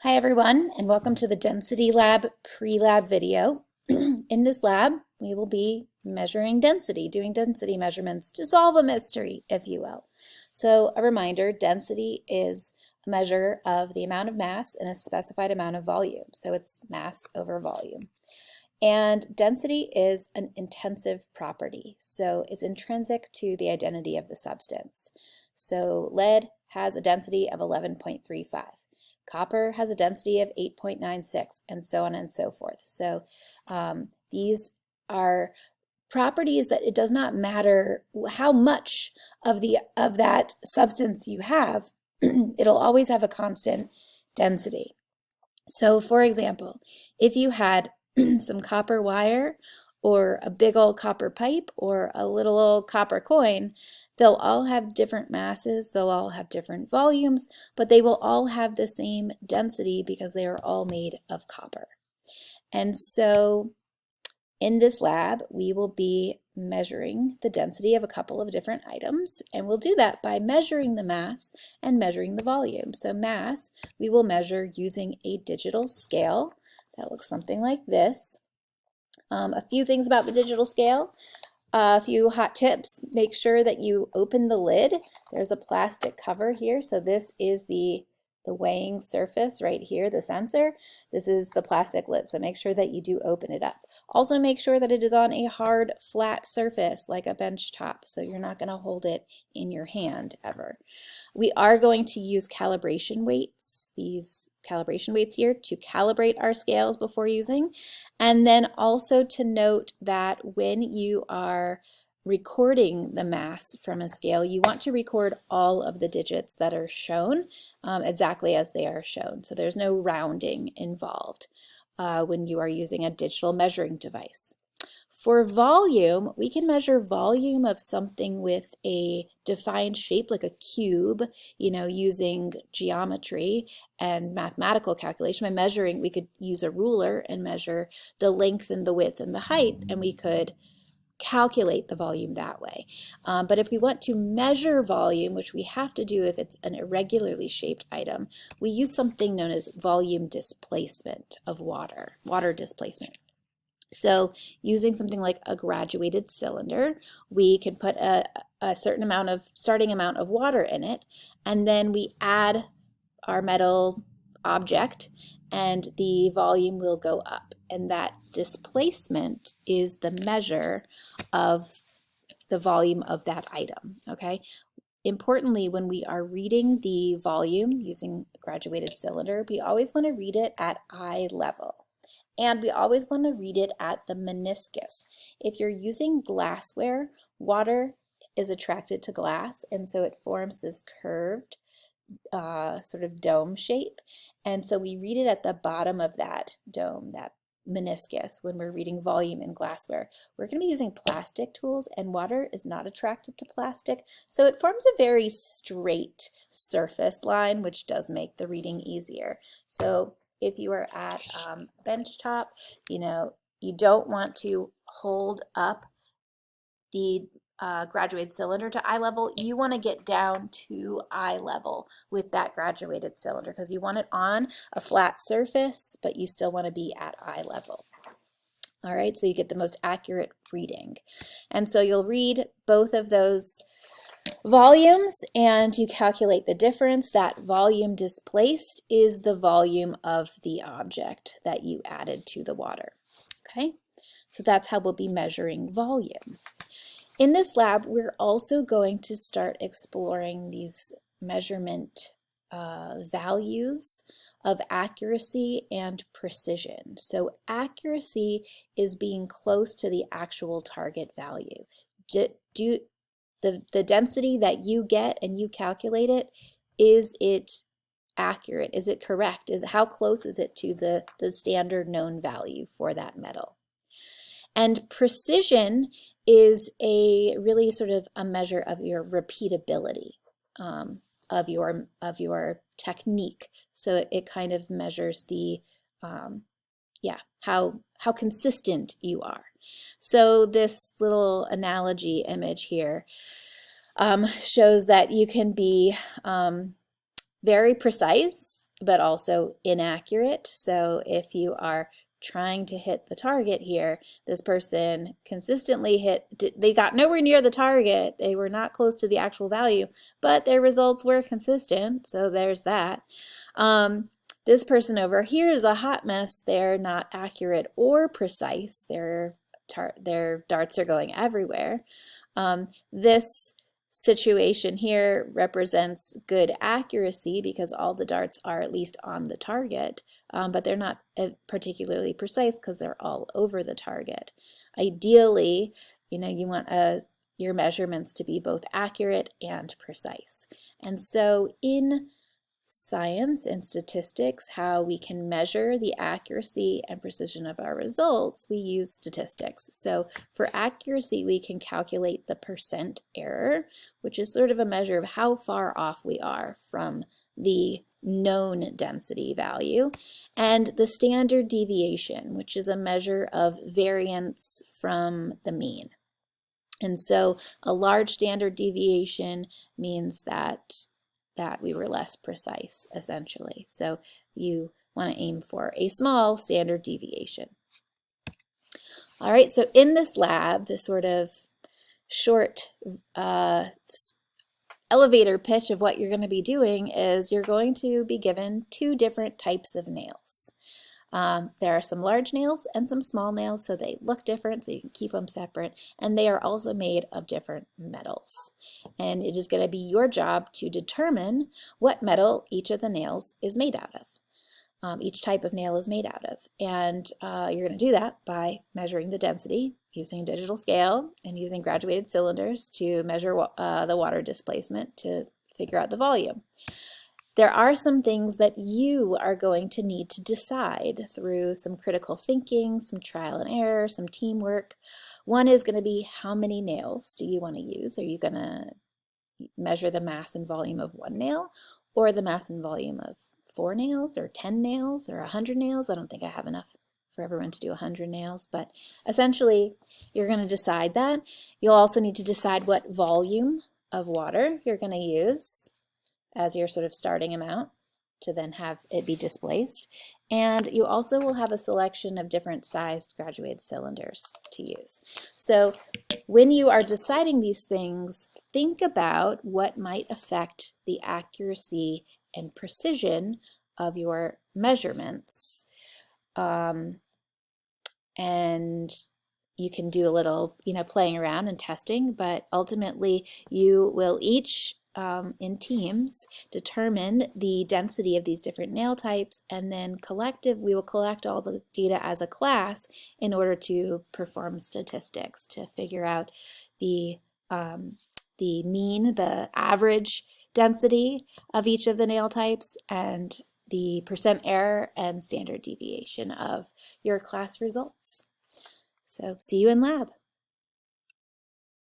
Hi everyone, and welcome to the Density Lab pre-lab video. In this lab, we will be measuring density, doing density measurements to solve a mystery, if you will. So a reminder, density is a measure of the amount of mass in a specified amount of volume. So it's mass over volume. And density is an intensive property, so it's intrinsic to the identity of the substance. So lead has a density of 11.35. Copper has a density of 8.96, and so on and so forth. So these are properties that it does not matter how much of that substance you have, it'll always have a constant density. So for example, if you had some copper wire or a big old copper pipe or a little old copper coin, they'll all have different masses, they'll all have different volumes, but they will all have the same density because they are all made of copper. And so in this lab, we will be measuring the density of a couple of different items, and we'll do that by measuring the mass and measuring the volume. So mass, we will measure using a digital scale. That looks something like this. A few things about the digital scale. A few hot tips. Make sure that you open the lid. There's a plastic cover here, so this is the weighing surface right here, the sensor. This is the plastic lid, so make sure that you do open it up. Also make sure that it is on a hard, flat surface like a bench top, so you're not going to hold it in your hand ever. We are going to use calibration weights, these calibration weights here, to calibrate our scales before using, and then also to note that when you are recording the mass from a scale, you want to record all of the digits that are shown exactly as they are shown. So there's no rounding involved when you are using a digital measuring device. For volume, we can measure volume of something with a defined shape like a cube, using geometry and mathematical calculation. By measuring, we could use a ruler and measure the length and the width and the height, and we could calculate the volume that way. But if we want to measure volume, which we have to do if it's an irregularly shaped item, we use something known as volume displacement of water displacement. So using something like a graduated cylinder, we can put a certain amount of starting amount of water in it, and then we add our metal object and the volume will go up, and that displacement is the measure of the volume of that item. Okay. Importantly, when we are reading the volume using a graduated cylinder, we always want to read it at eye level. And we always want to read it at the meniscus. If you're using glassware, water is attracted to glass, and so it forms this curved sort of dome shape. And so we read it at the bottom of that dome, that meniscus, when we're reading volume in glassware. We're going to be using plastic tools, and water is not attracted to plastic, so it forms a very straight surface line, which does make the reading easier. So if you are at bench top, you don't want to hold up the graduated cylinder to eye level. You want to get down to eye level with that graduated cylinder because you want it on a flat surface, but you still want to be at eye level. All right, so you get the most accurate reading. And so you'll read both of those volumes and you calculate the difference. That volume displaced is the volume of the object that you added to the water. Okay, so that's how we'll be measuring volume. In this lab, we're also going to start exploring these measurement values of accuracy and precision. So accuracy is being close to the actual target value. The density that you get and you calculate it, is it accurate? Is it correct? How close is it to the standard known value for that metal? And precision is a really sort of a measure of your repeatability of your technique. So it kind of measures the how consistent you are. So this little analogy image here shows that you can be very precise but also inaccurate. So if you are trying to hit the target here, this person consistently they got nowhere near the target. They were not close to the actual value, but their results were consistent. So there's that. This person over here is a hot mess. They're not accurate or precise. Their darts are going everywhere. This situation here represents good accuracy because all the darts are at least on the target, but they're not particularly precise because they're all over the target. Ideally, you want your measurements to be both accurate and precise. And so in science and statistics, how we can measure the accuracy and precision of our results, we use statistics. So for accuracy, we can calculate the percent error, which is sort of a measure of how far off we are from the known density value, and the standard deviation, which is a measure of variance from the mean. And so a large standard deviation means that we were less precise, essentially. So you want to aim for a small standard deviation. All right, so in this lab, this sort of short elevator pitch of what you're going to be doing is you're going to be given 2 different types of nails. There are some large nails and some small nails, so they look different, so you can keep them separate, and they are also made of different metals. And it is going to be your job to determine what metal each of the nails is made out of. Each type of nail is made out of. And you're going to do that by measuring the density using a digital scale and using graduated cylinders to measure the water displacement to figure out the volume. There are some things that you are going to need to decide through some critical thinking, some trial and error, some teamwork. One is going to be, how many nails do you want to use? Are you going to measure the mass and volume of 1 nail, or the mass and volume of 4 nails, or 10 nails, or 100 nails? I don't think I have enough for everyone to do 100 nails, but essentially you're going to decide that. You'll also need to decide what volume of water you're going to use as your sort of starting amount to then have it be displaced. And you also will have a selection of different sized graduated cylinders to use. So when you are deciding these things, think about what might affect the accuracy and precision of your measurements. And you can do a little, playing around and testing, but ultimately you will each in teams determine the density of these different nail types, and then we will collect all the data as a class in order to perform statistics to figure out the mean, the average density of each of the nail types, and the percent error and standard deviation of your class results. So see you in lab.